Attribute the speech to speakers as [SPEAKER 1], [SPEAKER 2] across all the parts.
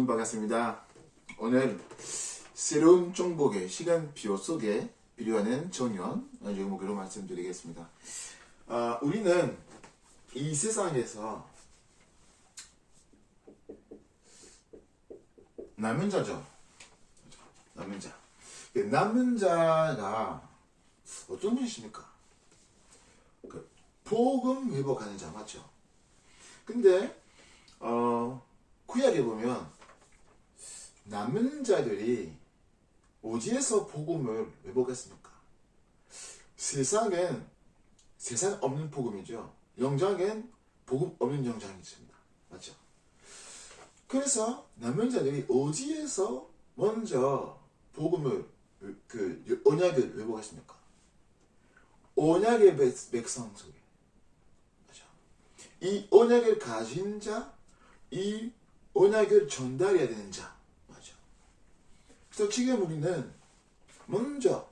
[SPEAKER 1] 여러분 반갑습니다. 오늘 새로운 정복의 시간 비호 속에 필요하는 정연 제목으로 말씀드리겠습니다. 우리는 이 세상에서 남은 자죠. 남은 자. 남은 자가 어떤 분이십니까? 복음 회복하는 자 맞죠? 근데 구약에 보면 남은 자들이 어디에서 복음을 회복했습니까? 세상 없는 복음이죠. 영장엔 복음 없는 영장이 있습니다. 맞죠? 그래서 남은 자들이 어디에서 먼저 복음을 언약을 회복했습니까? 언약의 백성 속에. 맞죠? 이 언약을 가진 자, 이 언약을 전달해야 되는 자. 맞죠? 그래서 지금 우리는 먼저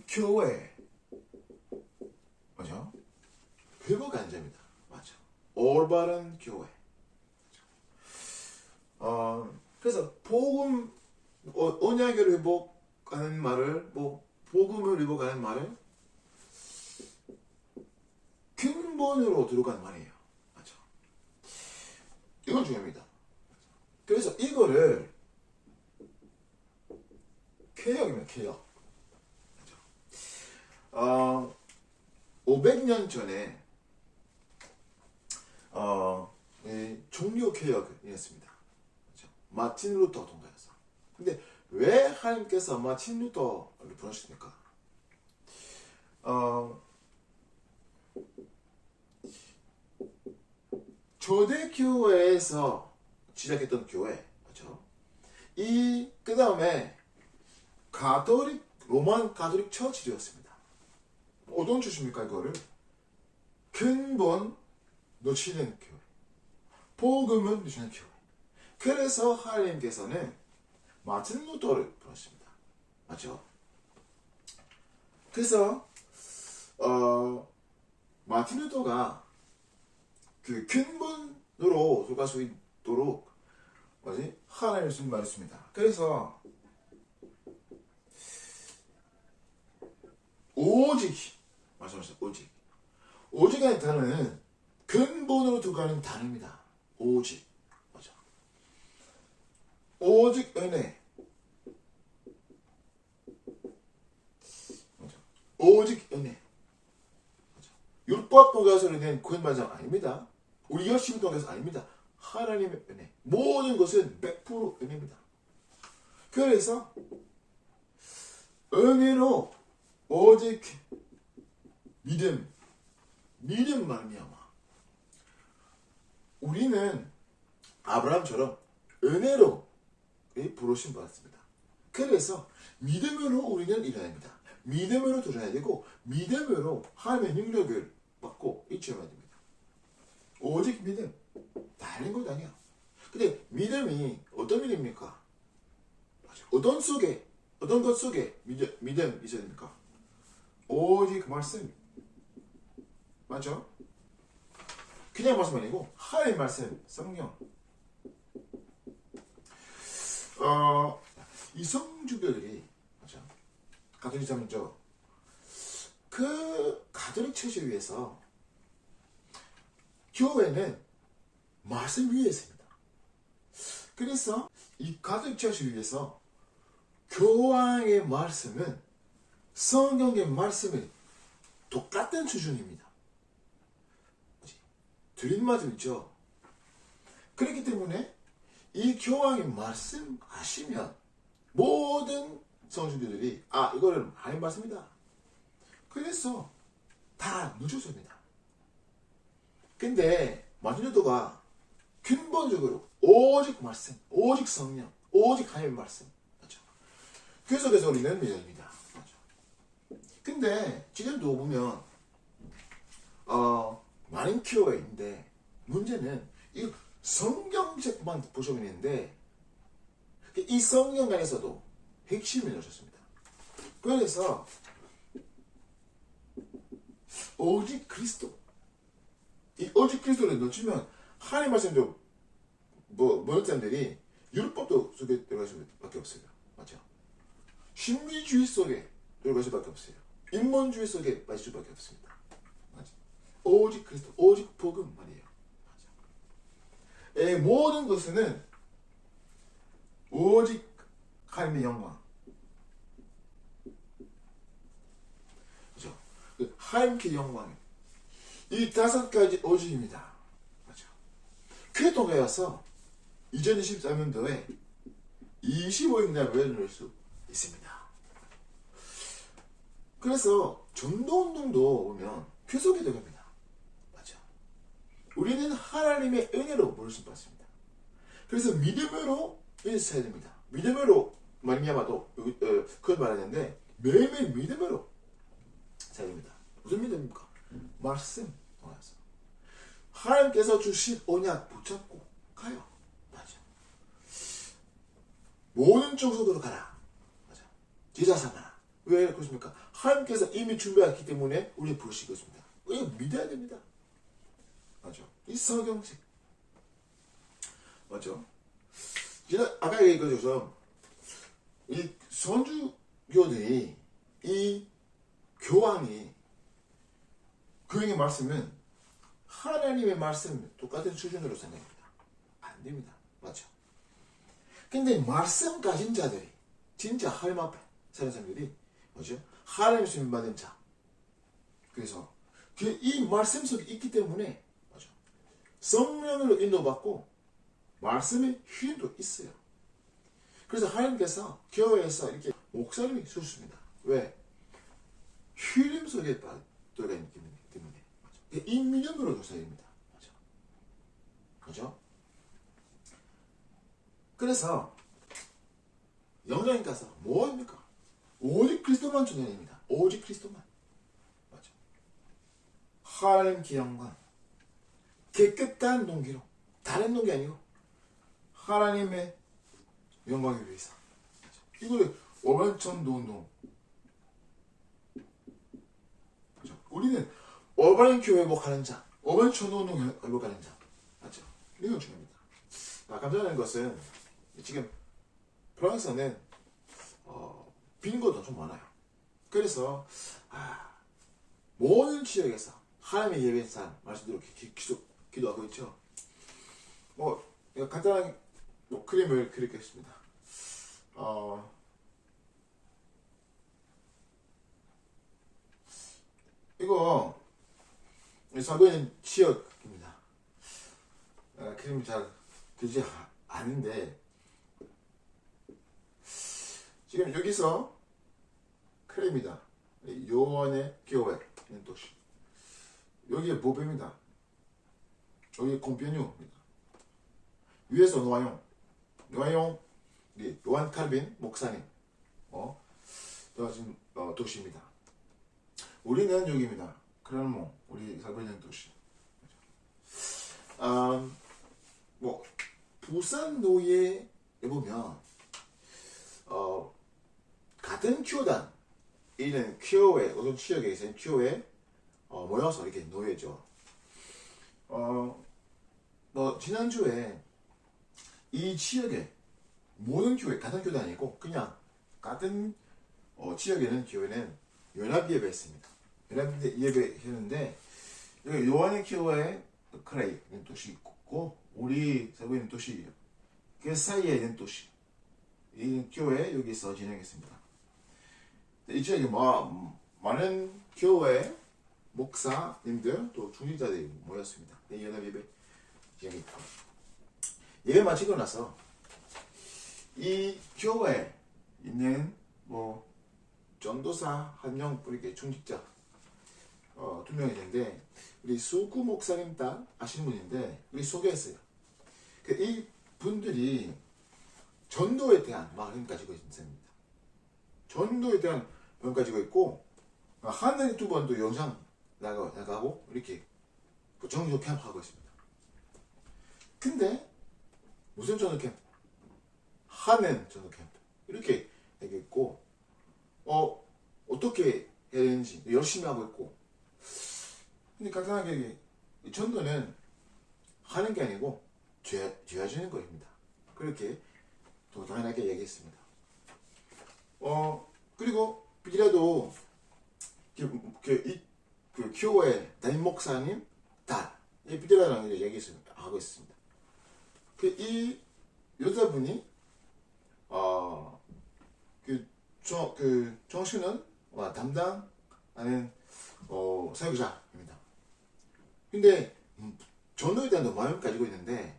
[SPEAKER 1] 교회, 맞죠? 회복한 자입니다. 맞죠? 올바른 교회. 그래서 복음, 언약을 회복하는 말을, 복음을 회복하는 말을 근본으로 들어가는 말이에요. 맞죠? 이건 중요합니다. 그래서 이거를 개혁입니다. 개혁. 500년 전에 종교 개혁을 이했습니다. 그렇죠? 마틴 루터 통과해서. 근데 왜 하나님께서 마틴 루터를 부르셨습니까? 초대교회에서 시작했던 교회, 그렇죠? 그 다음에 로만 가톨릭 처치였습니다. 어떤 주십니까, 이거를? 근본 놓치는 교회. 복음은 놓치는 교회. 그래서 하나님께서는 마틴 루터를 부르셨습니다. 맞죠? 그래서, 마틴 루터가 그 근본으로 들어갈 수 있도록, 하나님의 말씀을 말했습니다. 그래서, 오직, 말씀하셨어요. 오직이라는 단어는 근본으로 들어가는 단어입니다. 오직. 맞아. 오직 은혜. 맞아. 오직 은혜. 맞아. 율법 통해서 된 구원받은 아닙니다. 우리 열심히 통해서 아닙니다. 하나님의 은혜. 모든 것은 100% 은혜입니다. 그래서 은혜로 오직 믿음 말미암아 우리는 아브라함처럼 은혜로 부르심 받았습니다. 그래서 믿음으로 우리는 일어나야 됩니다. 믿음으로 들어야 되고 믿음으로 하나님의 능력을 받고 이치해야 됩니다. 오직 믿음. 다른 것 아니야. 근데 믿음이 어떤 믿음입니까? 어떤 것 속에 믿음 있어야 됩니까? 오직 말씀. 맞죠? 그냥 말씀 아니고 하나님의 말씀, 성령. 이 성주교들이 맞죠? 가톨릭 자문죠. 그 가톨릭 체제를 위해서 교회는 말씀 위에 있습니다. 그래서 이 가톨릭 체제를 위해서 교황의 말씀은 성경의 말씀은 똑같은 수준입니다. 드린 말씀 있죠. 그렇기 때문에 이 교황의 말씀하시면 모든 성주들이 이거는 하나님 말씀이다. 그래서 다 늦어집니다. 근데 마틴 루터가 근본적으로 오직 말씀, 오직 성령, 오직 하나님의 말씀. 맞죠? 그 속에서 우리는 믿습니다. 근데 지금도 보면 많은 교회인데 문제는 이 성경책만 보시면 있는데 이 성경 안에서도 핵심이 넣으셨습니다. 그래서 오직 그리스도 이 오직 그리스도를 놓치면 하나님 말씀도 모든 사람들이 율법도 속에 들어갈 수밖에 없어요. 맞죠? 신비주의 속에 들어갈 수밖에 없어요. 인본주의 속에 빠질 수밖에 없습니다. 맞죠? 오직 그리스도, 오직 복음 말이에요. 맞죠? 모든 것은 오직 하나님의 영광. 그죠? 그 하나님께 영광. 이 5가지 오직입니다. 맞죠? 그에 통하여서 2023년도에 25일날 외워낼 수 있습니다. 그래서 전도운동도 보면 귀속이 됩니다. 맞죠? 우리는 하나님의 은혜로 모르심 받습니다. 그래서 믿음으로 인사해야 됩니다. 믿음으로 말미암아도 그걸 말하는데 매일매일 믿음으로 살아야 됩니다. 무슨 믿음입니까? 말씀 통해서 하나님께서 주신 언약 붙잡고 가요. 맞아. 모든 족속으로 가라. 맞아. 제자 삼아라. 왜 그렇습니까? 하나님께서 이미 준비했기 때문에 우리 부르시고 있습니다. 우리가 믿어야 됩니다. 맞죠? 이 성경책. 맞죠? 제가 아까 얘기한 것처럼 이 선주교들이 이 교황이 그에게 말씀은 하나님의 말씀 똑같은 수준으로 생각합니다. 안 됩니다. 맞죠? 근데 말씀 가진 자들이 진짜 하나님 앞에 사는 사람들이 뭐죠? 하나님의 말씀 받은 자. 그래서 이 말씀 속에 있기 때문에 맞죠? 성령으로 인도받고 말씀의 힘도 있어요. 그래서 하나님께서 교회에서 이렇게 목사님이 쓰십니다. 왜? 휘림 속에 들어가 있기 때문에. 맞죠? 이 믿음으로 교사입니다. 맞죠? 그죠? 그래서 영장님 가서 뭐입니까? 오직 그리스도만 전해냅니다. 오직 그리스도만. 맞죠? 하나님께 영광. 깨끗한 동기로. 다른 동기 아니고 하나님의 영광을 위해서. 이거를 어반천도운동. 우리는 어반 교회로 가는 자, 어반 천도운동으로 가는 자. 맞죠? 이건 중요합니다. 감사하는 것은 지금 프랑스는 빈곤도 좀 많아요. 그래서 모든 지역에서 하나님의 예배상 말씀대로 기도하고 있죠. 간단한 그림을 그리겠습니다. 이거 살고 있는 지역입니다. 그림이 잘 되지 않은데 지금 여기서 크레입니다. 요한의 교회 있는 도시. 여기에 모베입니다. 여기 콤피뉴입니다. 위에서 노아용 요한 칼빈 목사님 도와준 도시입니다. 우리는 여기입니다. 크랄몽 우리 살고 있는 도시. 부산 노예에 보면 같은 교단 이런 교회 어떤 지역에 있는 교회 모여서 이렇게 노예죠. 지난주에 이 지역에 모든 교회 같은 교단 아니고 그냥 같은 지역에 있는 교회는 연합 예배했습니다. 연합 예배했는데 여기 요한의 교회 크레이 있는 도시 있고 우리 살고 있는 도시 그 사이에 있는 도시 이 교회 여기서 진행했습니다. 이 지역에 많은 교회 목사님들 또 중직자들이 모였습니다. 연합 예배 진행했고 예배 마치고 나서 이 교회에 있는 전도사 한 명 이렇게 중직자 2명이 있는데 우리 수구 목사님 딸 아시는 분인데 우리 소개했어요. 이 분들이 전도에 대한 마음을 가지고 있습니다. 전도에 대한 마음을 가지고 있고 한 달에 2번도 영상 나가고 이렇게 정조 캠프 하고 있습니다. 근데 무슨 전도 캠프? 하는 전도 캠프 이렇게 얘기했고 어떻게 해야 되는지 열심히 하고 있고 근데 간단하게 전도는 하는 게 아니고 죄어지는 것입니다. 그렇게 또 당연하게 얘기했습니다. 그리고 비디라도 그 교회 담임 목사님 딸, 이 비디라랑 얘기하고 있습니다. 이 여자분이 정신은 담당하는 사역자입니다. 근데 전도에 대한 마음을 가지고 있는데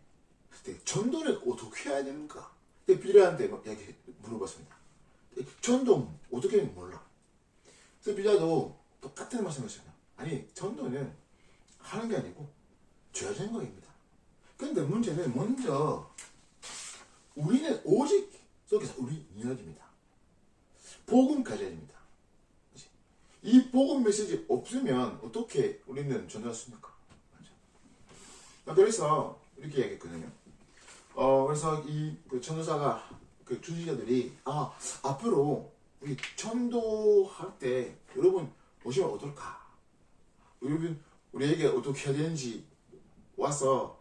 [SPEAKER 1] 전도를 어떻게 해야 되는가? 비디라한테 물어봤습니다. 전도 어떻게 하는지 몰라. 그래서 비디라도 똑같은 말씀을 했어요. 아니, 전도는 하는 게 아니고 죄어지는 것입니다. 근데 문제는 먼저 우리는 오직 속에서 우리 인연입니다. 복음 가져야 됩니다. 이 복음 메시지 없으면 어떻게 우리는 전도할 수 있습니까? 그래서 이렇게 얘기했거든요. 그래서 그 전도사가 그 주지자들이 앞으로 우리 전도할 때 여러분 오시면 어떨까? 여러분 우리에게 어떻게 해야 되는지 와서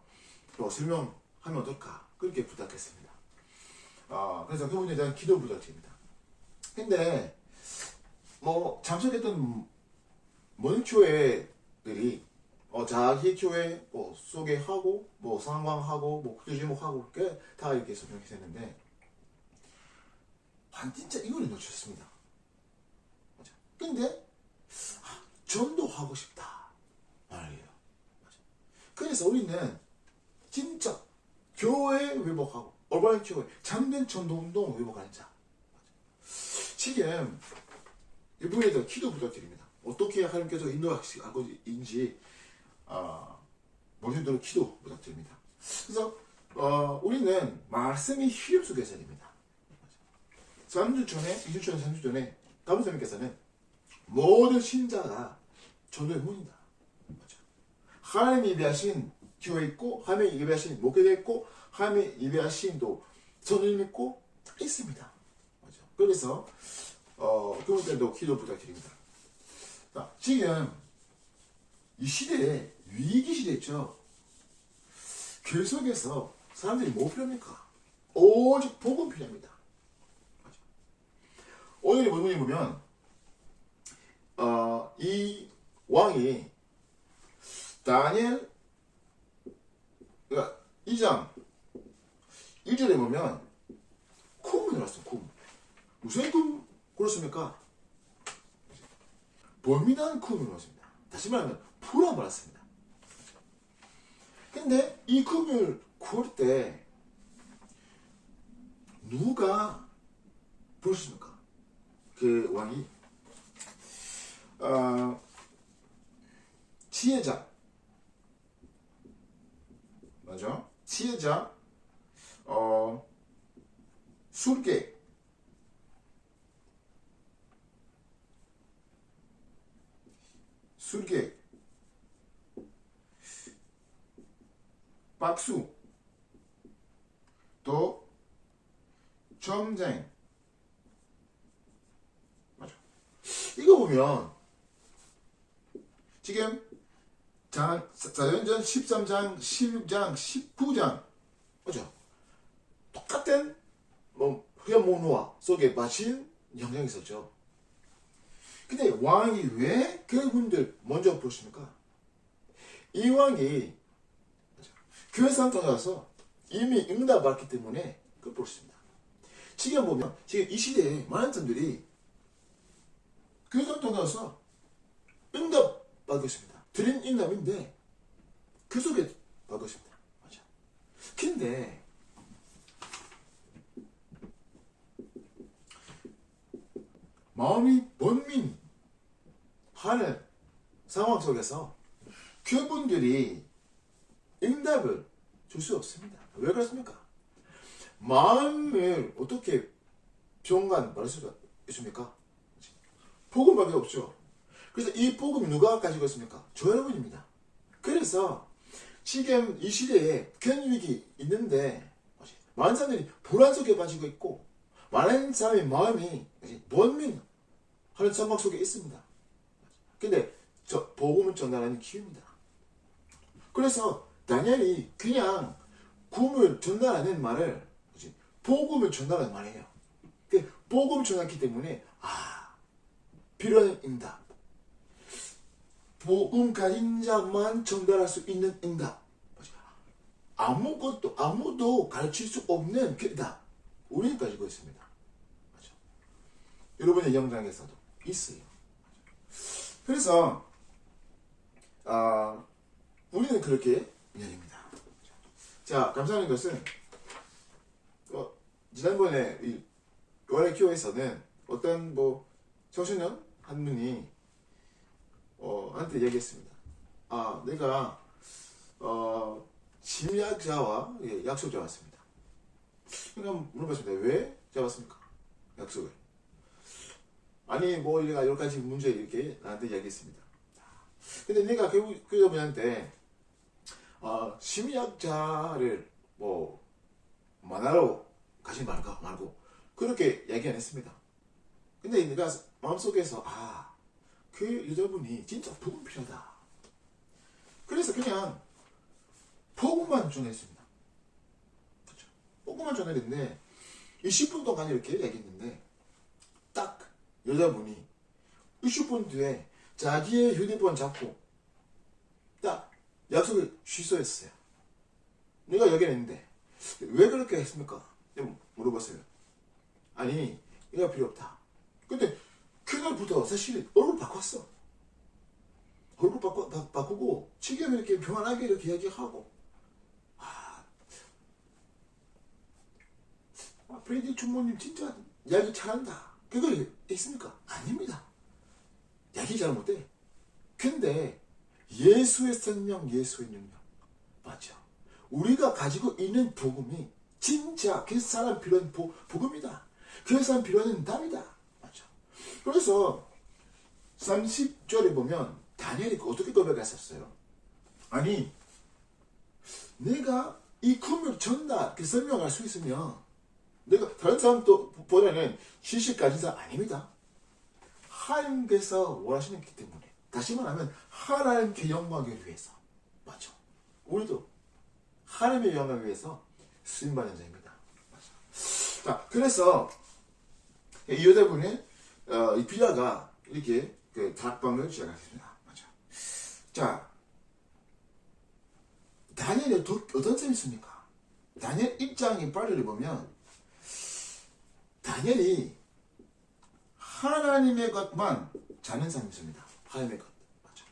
[SPEAKER 1] 설명하면 어떨까? 그렇게 부탁했습니다. 그래서 그분에 대한 기도 부탁드립니다. 근데 참석했던 모든 교회들이 자기 교회 소개하고 상황하고 구조 제목하고 다 이렇게 설명했는데 진짜 이거를 놓쳤습니다. 맞아. 근데 전도하고 싶다 말이에요. 맞아. 그래서 우리는 진짜 교회 회복하고 얼바인 교회 참된 전도운동 회복하는 자. 맞아. 지금 이분에 대한 기도 부탁드립니다. 어떻게 하나님께서 인도하고 있는지 모든 기도 부탁드립니다. 그래서 우리는 말씀이 필요 속에서 됩니다. 3주 전에, 2주 전에, 3주 전에 가부사님께서는 모든 신자가 전도의 문이다. 하나님이 예배하신 교회 있고 하나님이 예배하신 목회자 있고 하나님이 예배하신 또 선생님 있고 있습니다. 그래서 그분들도 기도 부탁드립니다. 지금 이 시대에 위기 시대죠. 교회 속에서 사람들이 뭐 필요합니까? 오직 복음 필요합니다. 오늘 본문에 보면 이 왕이 다니엘 2장 1절에 보면 꿈을 났어요. 꿈. 무슨 꿈 꿨습니까? 범인한 꿈을 꿨습니다. 다시 말하면 풀어 말았습니다. 근데 이 꿈을 꿀 때 누가 보셨습니까? 그 왕이 지혜자 맞아? 지혜자 술객 박수 또 점쟁 맞아. 이거 보면 지금 사도행전 13장, 16장, 19장 그죠? 똑같은 흐야모노아 속에 마친 영향이 있었죠. 근데 왕이 왜 그분들 먼저 부르십니까? 이 왕이 교회 상태에 와서 이미 응답받기 때문에 그걸 부르십니다. 지금 보면 지금 이 시대에 많은 사람들이 교회 상태에 와서 응답받고 있습니다. 드린 응답인데 그 속에 받고 있습니다. 맞아. 근데 마음이 번민하는 상황 속에서 그분들이 응답을 줄 수 없습니다. 왜 그렇습니까? 마음을 어떻게 병간 말할 수가 있습니까? 복음밖에 없죠. 그래서 이 복음 누가 가지고 있습니까? 저 여러분입니다. 그래서 지금 이 시대에 큰 위기 있는데 많은 사람들이 불안 속에 빠지고 있고 많은 사람의 마음이 번민하는 상황 속에 있습니다. 근데 복음을 전달하는 기회입니다. 그래서 다니엘이 그냥 구음을 전달하는 말을 뭐지? 복음을 전달하는 말이에요. 그 복음을 전달했기 때문에 필요한 응답. 복음 가진 자만 전달할 수 있는 응답. 아무도 가르칠 수 없는 그 응답. 우리는 가지고 있습니다. 맞죠? 여러분의 영장에서도 있어요. 그래서 우리는 그렇게 이야기합니다. 자, 감사하는 것은 지난번에 이 요한의교회에서는 어떤 청소년 한 분이 한테 얘기했습니다. 내가 침략자와 약속 잡았습니다. 그러니까 물어봤습니다. 왜 잡았습니까? 약속을. 아니 얘가 여러 가지 문제 이렇게 나한테 얘기했습니다. 근데 내가 결국 그분한테 침략자를 만나러 가지 말고 그렇게 얘기 안 했습니다. 근데 내가 마음속에서 그 여자분이 진짜 복음 필요하다. 그래서 그냥 복음만 전했습니다. 그렇죠? 복음만 전했는데 20분 동안 이렇게 얘기했는데 딱 여자분이 20분 뒤에 자기의 휴대폰 잡고 딱 약속을 취소했어요. 내가 얘기했는데 왜 그렇게 했습니까? 물어봤어요. 아니 이거 필요 없다. 근데 그날부터 사실 얼굴 바꿨어. 얼굴 바꾸고 지금 이렇게 평안하게 이렇게 얘기하고 프레디 총무님 진짜 이야기 잘한다. 그걸 있습니까? 아닙니다. 이야기 잘 못해. 근데 예수의 생명, 예수의 능력 맞죠? 우리가 가지고 있는 복음이 진짜 그 사람 필요한 복음이다. 그 사람 필요한 답이다. 맞죠? 그래서 30절에 보면 다니엘이 어떻게 고백했었어요? 아니 내가 이 꿈을 전달, 설명할 수 있으면 내가 다른 사람보다는 지식 가진 사람 아닙니다. 하나님께서 원하시는 기 때문에. 다시 말하면 하나님께 영광을 위해서. 맞죠? 우리도 하나님의 영광을 위해서 쓰임받는 자입니다. 맞죠? 자, 그래서 이 여자분의 이 비자가 이렇게 다락방을 시작했습니다. 맞죠? 자, 다니엘이 어떤 셈이 있습니까? 다니엘 1장의 8절을 보면 다니엘이 하나님의 것만 자는 사람이 있습니다. 하나님의 것. 맞죠?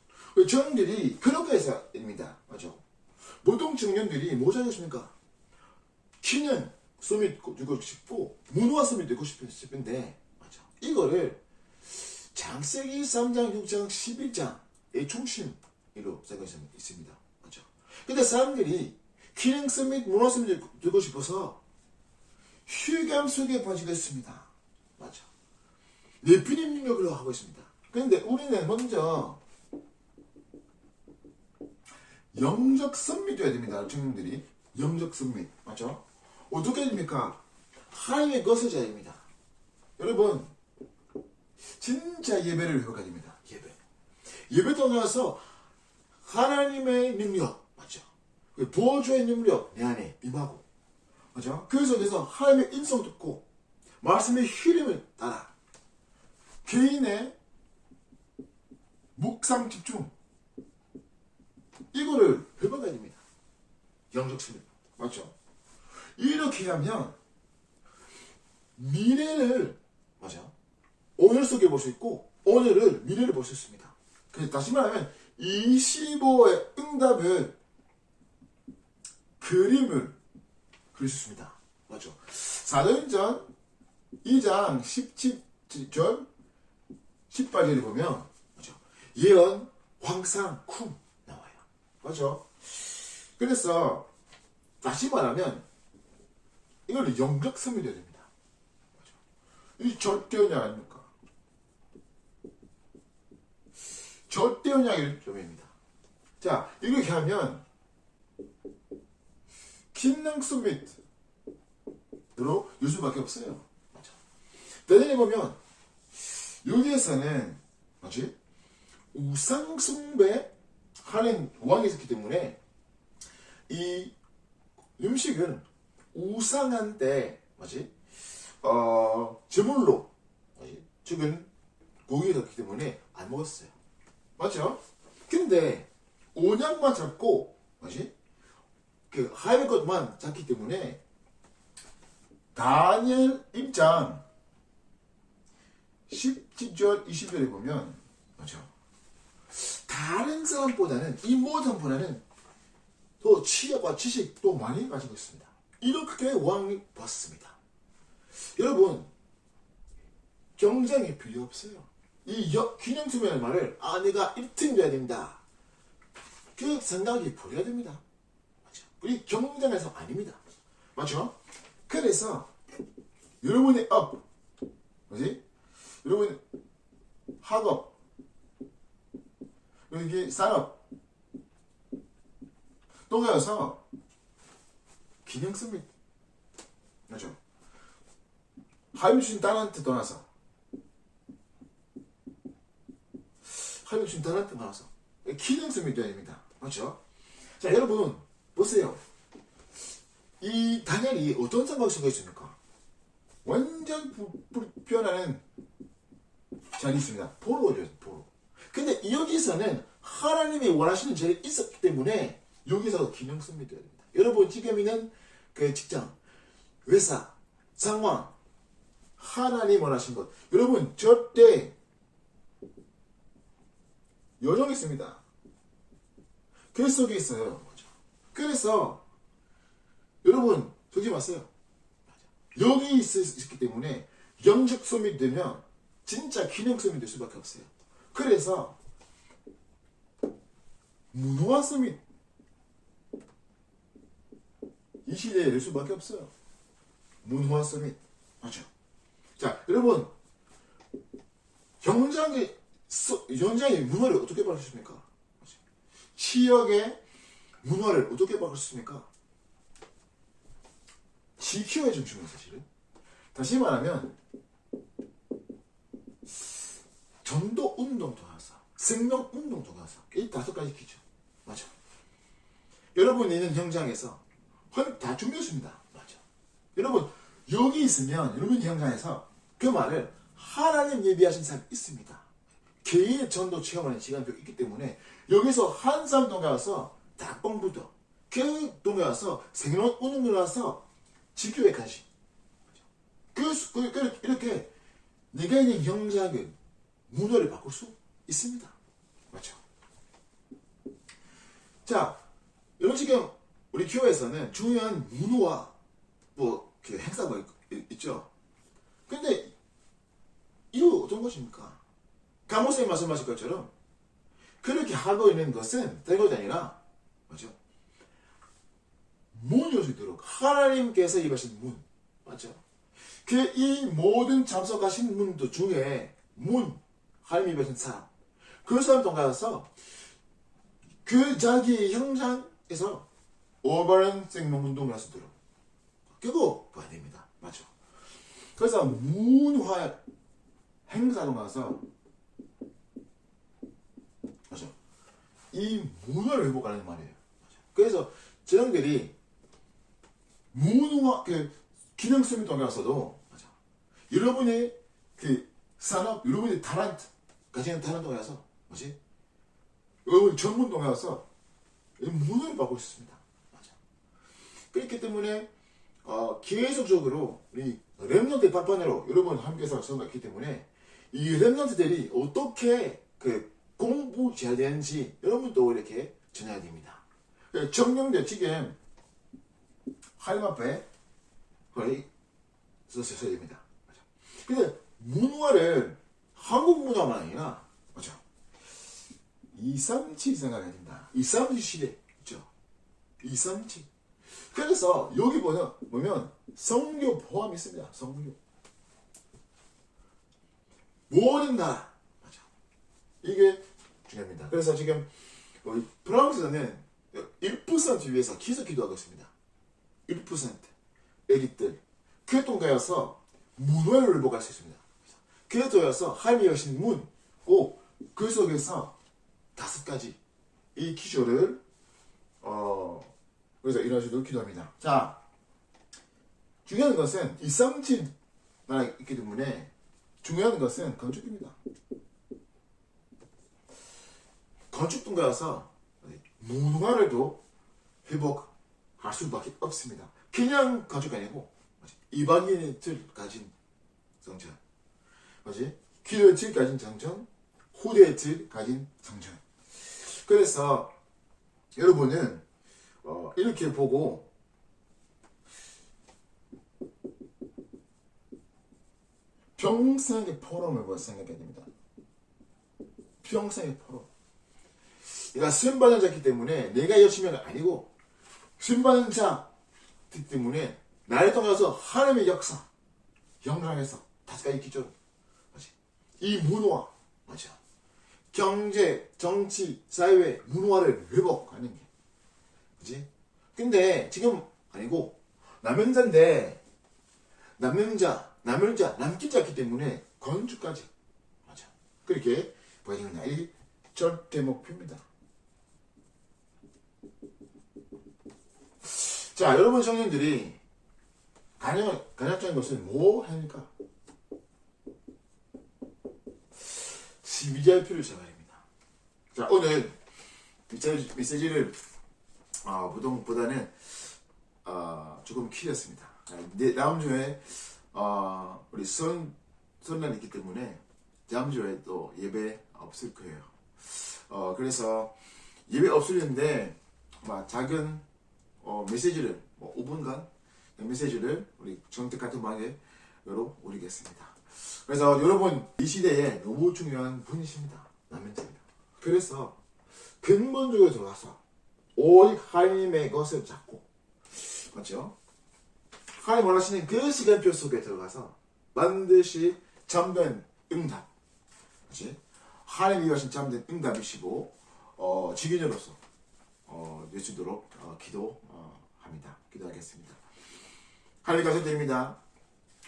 [SPEAKER 1] 정들이 그렇게 해서입니다. 맞죠? 보통 청년들이 뭐 자겠습니까? 키는 썸이 되고 싶고, 문화 썸이 되고 싶은데, 맞죠? 이거를 창세기 3장, 6장, 11장의 중심으로 생각하고 있습니다. 맞죠? 근데 사람들이 기능 썸이 문화 썸이 되고 싶어서 휘감 속에 빠지겠습니다. 맞죠? 네피림 능력으로 하고 있습니다. 그런데 우리는 먼저 영적 선미 돼야 됩니다. 청년들이 영적 선미. 맞죠? 어떻게 됩니까? 하나님의 것을 자입니다. 여러분 진짜 예배를 회복해야 됩니다. 예배 떠나서 하나님의 능력. 맞죠? 보호주의 능력 내 안에 임하고. 맞죠? 그 속에서 하나님의 인성 듣고 말씀의 흐름을 따라 개인의 묵상 집중 이거를 회복해야 됩니다. 영적 수련. 맞죠? 이렇게 하면 미래를 맞아 오늘 속에 볼 수 있고 오늘을 미래를 볼 수 있습니다. 그래서 다시 말하면 25의 응답을 그림을 그릴 수 있습니다. 맞죠? 사도행전 2장 17절 18절에 보면 맞죠? 예언, 황상, 쿵 나와요. 맞죠? 그래서 다시 말하면 이걸 영적 선물이 돼야 됩니다. 맞죠? 이 절대 언약 아닙니까? 절대 언약의 점입니다. 자, 이렇게 하면 기능 서밋으로 요즘밖에 없어요. 맞죠? 대전에 보면 여기에서는 뭐지? 우상 숭배 하는 왕이 있었기 때문에 이 음식은 우상한테 뭐지? 제물로 뭐지? 죽은 고기가 있기 때문에 안 먹었어요. 맞죠? 근데 언약만 잡고 뭐지? 그 하얀 것만 잡기 때문에 다니엘 입장 10절 20절에 보면 맞죠? 다른 사람보다는 이 모든 사람보다는 또 치약과 지식도 많이 가지고 있습니다. 이렇게 왕이 봤습니다. 여러분 경쟁이 필요 없어요. 이 균형수명의 말을 내가 1등 돼야 된다. 그 생각이 버려야 됩니다. 맞죠? 우리 경쟁에서 아닙니다. 맞죠? 그래서 여러분의 뭐지? 여러분 학업 여기 산업 또 가서 기능성이 맞죠? 하임신 딸한테 떠나서 하임신 딸한테 떠나서 기능성이 돼야 됩니다. 맞죠? 자 여러분 보세요. 이 다니엘이 어떤 생각을 쓰고 있습니까? 완전 불편한 자리 있습니다. 포로죠, 포로. 근데 여기서는 하나님이 원하시는 자리에 있었기 때문에 여기서 기능성이 돼야 됩니다. 여러분 지금 있는 그 직장, 회사, 상황, 하나님 원하신 것. 여러분 절대 요령이 있습니다. 그 속에 있어요. 그래서 여러분 속지 마세요. 여기 있기 때문에 영적 소멸이 되면 진짜 기능 소멸이 될 수밖에 없어요. 그래서 문화 소멸 이 시대에 될 수밖에 없어요. 문화 소멸 맞죠? 자 여러분 현장의 문화를 어떻게 바꾸십니까? 지역의 문화를 어떻게 바꾸십니까? 지켜야 좀 중요해요. 사실은 다시 말하면 전도 운동 동화사, 생명 운동 동화사 이 5가지 기준 맞죠? 여러분이 있는 현장에서 다 준비했습니다. 맞죠? 여러분 여기 있으면 여러분 현장에서 그 말을 하나님 예비하신 사람이 있습니다. 개인의 전도 체험하는 시간도 있기 때문에 여기서 한 사람 동가서 닭봉부터 그 동가서 생명 운동을 와서 지교회까지 이렇게 내가 있는 현장의 문화를 바꿀 수 있습니다. 맞죠? 자, 여러분 지금 우리 교회에서는 중요한 문화 그 행사가 있죠. 근데 이거 어떤 것입니까? 강목사님 말씀하신 것처럼 그렇게 하고 있는 것은 된 것이 아니라 맞죠? 문 열수 있도록 하나님께서 입으신 문 맞죠? 그 이 모든 참석하신 문도 중에 하나님 입으신 사람 그 사람 통해서 그 자기 현장에서 올바른 생명운동을 할 수 있도록 그거 봐야 됩니다. 맞죠? 그래서 문화 행사로 가서 맞죠? 이 문화를 회복하는 말이에요. 맞죠? 그래서 저형들이 문화 기능성이 동해서도 맞아. 여러분의 그 산업, 여러분의 타란트 가지는 타란트 동해서 뭐지? 여러분 전문 동해서 문화를 바꾸고 있습니다. 맞아. 그렇기 때문에 계속적으로 우리 렘넌트 파판으로 여러분 함께해서 선거했기 때문에 이 렘넌트들이 어떻게 그 공부 잘 되는지 여러분도 이렇게 전해야 됩니다. 정령들 지금 하나님 앞에 거의 써야 됩니다. 근데 문화를 한국 문화만 아니라 맞죠? 237 생각해야 된다. 237 시대 있죠? 237 그래서 여기 보면 성교 포함이 있습니다. 성교 모든 나라 맞죠? 이게 중요합니다. 그래서 지금 프랑스는 1% 위해서 기서 기도하고 있습니다. 1% 애기들 그에 통하여서 문화를 회복할 수 있습니다. 그에 통해서 하나님이 하신 문 꼭 그 속에서 5가지 이 기조를 그래서 이런 식으로 기도합니다. 자, 중요한 것은 이상진 나라 있기 때문에 중요한 것은 건축입니다. 건축분가여서 문화를도 회복할 수밖에 없습니다. 그냥 건축이 아니고 이방인의 틀 가진 성전, 기도의 틀 가진 성전, 후대의 틀 가진 성전. 그래서 여러분은 이렇게 보고 평생의 포럼을 생각해야 됩니다. 평생의 포럼. 내가 수임받은 자이기 때문에 내가 열심히 하는 게 아니고 수임받은 자이기 때문에 나를 통해서 하나님의 역사, 영광에서 다시까지 기존, 이 문화, 경제, 정치, 사회, 문화를 회복하는 게, 그지? 근데 지금 아니고 남연자인데 남길 자이기 때문에 건축까지, 그렇게 보여지는 날이 절대 목표입니다. 자, 여러분 성령들이 가능한 것은 뭐 합니까? VIP를 잡아야 됩니다. 자, 오늘 메시지를 보다는 조금 길었습니다. 다음 주에 우리 설날이 있기 때문에 다음 주에 또 예배 없을 거예요. 그래서 예배 없으는데 작은 메시지를 5분간 메시지를 우리 정택 같은 방에로 올리겠습니다. 그래서 여러분 이 시대에 너무 중요한 분이십니다. 남편입니다. 그래서 근본적으로 들어가서 오직 하나님의 것을 잡고, 맞죠? 하나님 원하시는 그 시간표 속에 들어가서 반드시 참된 응답, 그렇지? 하나님이 하신 참된 응답이시고 직인으로서 되시도록 기도하겠습니다. 하나님 감사드립니다.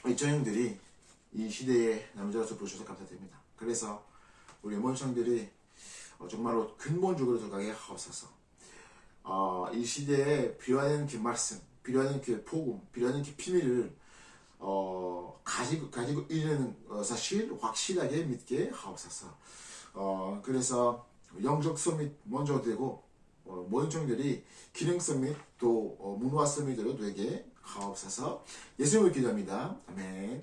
[SPEAKER 1] 우리 저형들이 이 시대에 남자로서 부르셔서 감사드립니다. 그래서 우리 모성들이 정말로 근본적으로 들어가게 하옵소서. 이 시대에 필요한 그 말씀, 필요한 그 복음, 필요한 그 비밀을 가지고 있는 사실 확실하게 믿게 하옵소서. 그래서 영적 서밋 먼저 되고 모든 종들이 기능 서밋 또 문화 서밋으로 되게 하옵소서. 예수님을 기도합니다. 아멘.